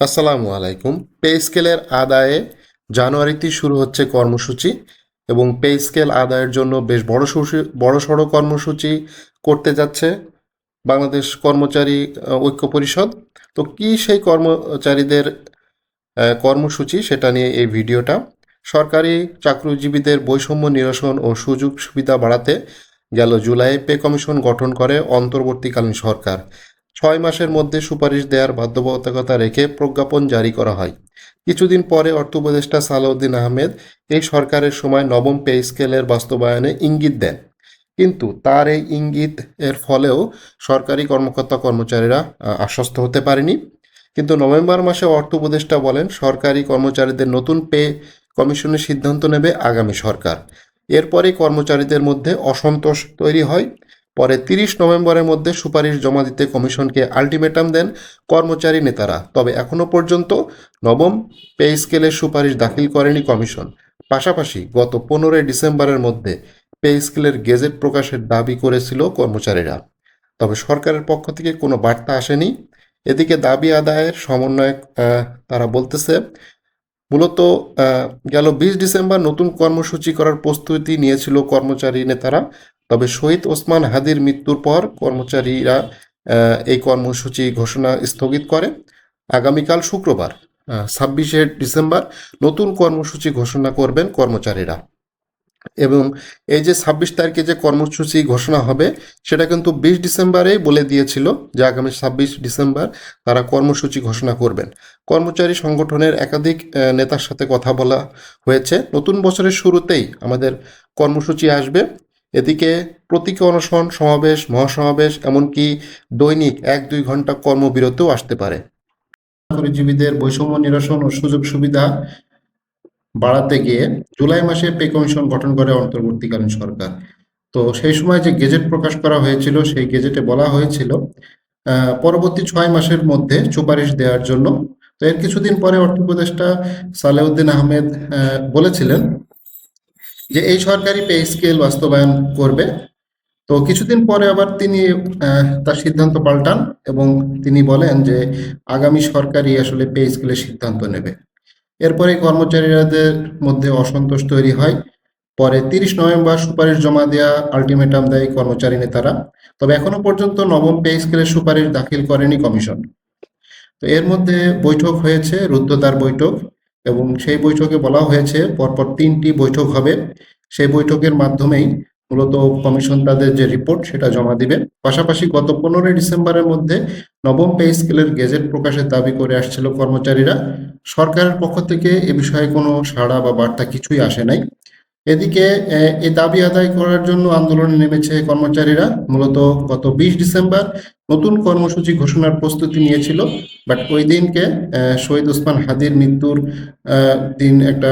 আসসালামু আলাইকুম। পে স্কেলের আদায়ে জানুয়ারিতে শুরু হচ্ছে কর্মসূচি এবং পে স্কেল আদায়ের জন্য বেশ বড়সড় কর্মসূচি করতে যাচ্ছে বাংলাদেশ কর্মচারী ঐক্য পরিষদ। তো কি সেই কর্মচারীদের কর্মসূচি সেটা নিয়ে এই ভিডিওটা। সরকারি চাকরিজীবীদের বৈষম্য নিরসন ও সুযোগ সুবিধা বাড়াতে গেল জুলাইয়ে পে কমিশন গঠন করে অন্তর্বর্তীকালীন সরকার। 6 মাসের মধ্যে সুপারিশ দেওয়ার বাধ্যবাধকতা রেখে প্রজ্ঞাপন জারি করা হয়। কিছুদিন পরে অর্থ উপদেষ্টা সালাউদ্দিন আহমেদ এই সরকারের সময় নবম পে স্কেলের বাস্তবায়নে ইঙ্গিত দেন, কিন্তু তার এই ইঙ্গিত এর ফলেও সরকারি কর্মকর্তা কর্মচারীরা আশ্বস্ত হতে পারেনি। কিন্তু নভেম্বর মাসে অর্থ উপদেষ্টা বলেন সরকারি কর্মচারীদের নতুন পে কমিশনের সিদ্ধান্ত নেবে আগামী সরকার। এরপরে কর্মচারীদের মধ্যে অসন্তোষ তৈরি হয়। পরে 30 নভেম্বরের মধ্যে সুপারিশ জমা দিতে কমিশনকে আলটিমেটাম দেন কর্মচারী নেতারা। তবে এখনও পর্যন্ত নবম পে স্কেলের সুপারিশ দাখিল করেনি কমিশন। পাশাপাশি গত 15 ডিসেম্বরের মধ্যে পে স্কেলের গেজেট প্রকাশের দাবি করেছিল কর্মচারীরা, তবে সরকারের পক্ষ থেকে কোনো বার্তা আসেনি। এদিকে দাবি আদায়ের সমন্বয়ক তারা বলতেছে মূলত গেল 20 ডিসেম্বর নতুন কর্মসূচি করার প্রস্তুতি নিয়েছিল কর্মচারী নেতারা। তবে শহীদ ওসমান হাদির মৃত্যুর পর কর্মচারীরা এই কর্মসূচি ঘোষণা স্থগিত করে। আগামীকাল শুক্রবার 26 ডিসেম্বর নতুন কর্মসূচি ঘোষণা করবেন কর্মচারীরা। এবং এই যে 26 তারিখে যে কর্মসূচি ঘোষণা হবে সেটা কিন্তু 20 ডিসেম্বরেই বলে দিয়েছিল যে আগামী 26 ডিসেম্বর তারা কর্মসূচি ঘোষণা করবেন। কর্মচারী সংগঠনের একাধিক নেতার সাথে কথা বলা হয়েছে, নতুন বছরের শুরুতেই আমাদের কর্মসূচি আসবে। এদিকে প্রতীকী অনশন, সমাবেশ, মহাসমাবেশ, এমনকি দৈনিক 1-2 ঘন্টা কর্মবিরতিও আসতে পারে। চাকরিজীবীদের বৈষম্য নিরসন ও সুযোগ সুবিধা বাড়াতে গিয়ে জুলাই মাসে পে কমিশন গঠন করে অন্তর্বর্তীকালীন সরকার। তো সেই সময় যে গেজেট প্রকাশ করা হয়েছিল সেই গেজেটে বলা হয়েছিল পরবর্তী 6 মাসের মধ্যে সুপারিশ দেওয়ার জন্য। তো এর কিছুদিন পরে অর্থ উপদেষ্টা সালেউদ্দিন আহমেদ বলেছিলেন যে এই সরকারি পে স্কেল বাস্তবায়ন করবে। তো কিছুদিন পরে আবার তিনি তার সিদ্ধান্ত পাল্টান এবং তিনি বলেন যে আগামী সরকারই আসলে পে স্কেলের সিদ্ধান্ত নেবে। এরপরে কর্মচারীদের মধ্যে অসন্তোষ তৈরি হয়। পরে 30 নভেম্বর সুপারিশ জমা দেওয়া আলটিমেটাম দেয় কর্মচারী নেতারা। তবে এখনো পর্যন্ত নবম পে স্কেলের সুপারিশ দাখিল করেনি কমিশন। তো এর মধ্যে বৈঠক হয়েছে, রুদ্ধদ্বার বৈঠক, এবং সেই বৈঠকে বলা হয়েছে পরপর 3টি বৈঠক হবে। সেই বৈঠকের মাধ্যমেই মূলত কমিশন তাদের যে রিপোর্ট সেটা জমা দিবে। পাশাপাশি গত 15 ডিসেম্বরের মধ্যে নবম পে স্কেলের গেজেট প্রকাশের দাবি করে আসছিল কর্মচারীরা। সরকারের পক্ষ থেকে এ বিষয়ে কোনো সাড়া বা বার্তা কিছুই আসে নাই। এদিকে এই দাবি আদায় করার জন্য আন্দোলনে নেমেছে কর্মচারীরা। মূলত গত 20 ডিসেম্বর নতুন কর্মসূচি ঘোষণার প্রস্তুতি নিয়েছিল, বাট ওই দিনকে শহীদ ওসমান হাদির মৃত্যুর দিন একটা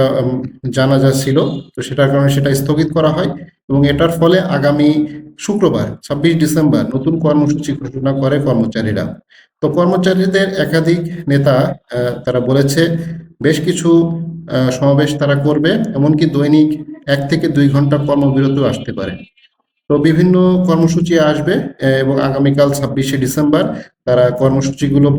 জানাজা ছিল, তো সেটার কারণে সেটা স্থগিত করা হয় এবং এটার ফলে আগামী শুক্রবার 26 ডিসেম্বর নতুন কর্মসূচি ঘোষণা করে কর্মচারীরা। তো কর্মচারীদের একাধিক নেতা তারা বলেছে বেশ কিছু সমাবেশ তারা করবে, এমনকি দৈনিক 1 থেকে 2 ঘন্টা কর্মবিরতিও আসতে পারে। তো বিভিন্ন কর্মসূচি আসবে এবং আগামীকাল 26 ডিসেম্বর তারা কর্মসূচিগুলো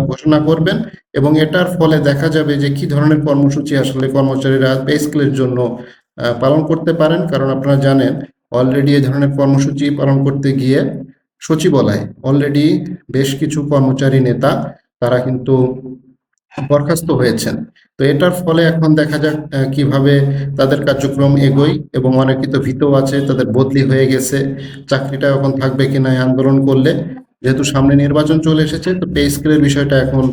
ঘোষণা করবেন এবং এটার ফলে দেখা যাবে যে কি ধরনের কর্মসূচি আসলে কর্মচারীরা পে স্কেলের জন্য পালন করতে পারেন। কারণ আপনারা জানেন অলরেডি এই ধরনের কর্মসূচি পালন করতে গিয়ে সচিবালয় অলরেডি বেশ কিছু কর্মচারী নেতা তারা কিন্তু বরখাস্ত হয়েছেন। তো এটার ফলে এখন দেখা যাক কিভাবে তাদের কার্যক্রম এগোয়, এবং অনেকে তো ভীত আছে, তাদের বদলি হয়ে গেছে, চাকরিটা এখন থাকবে কিনা এই আন্দোলন করলে। যেহেতু সামনে নির্বাচন চলে এসেছে, তো পে স্কেলের বিষয়টা এখন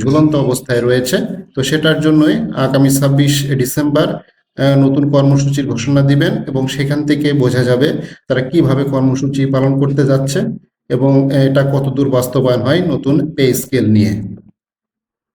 ঝুলন্ত অবস্থায় রয়েছে। তো সেটার জন্যই আগামী 26 ডিসেম্বর নতুন কর্মসূচির ঘোষণা দিবেন এবং সেখান থেকে বোঝা যাবে তারা কিভাবে কর্মসূচি পালন করতে যাচ্ছে এবং এটা কতদূর বাস্তবায়ন হয় নতুন পে স্কেল নিয়ে।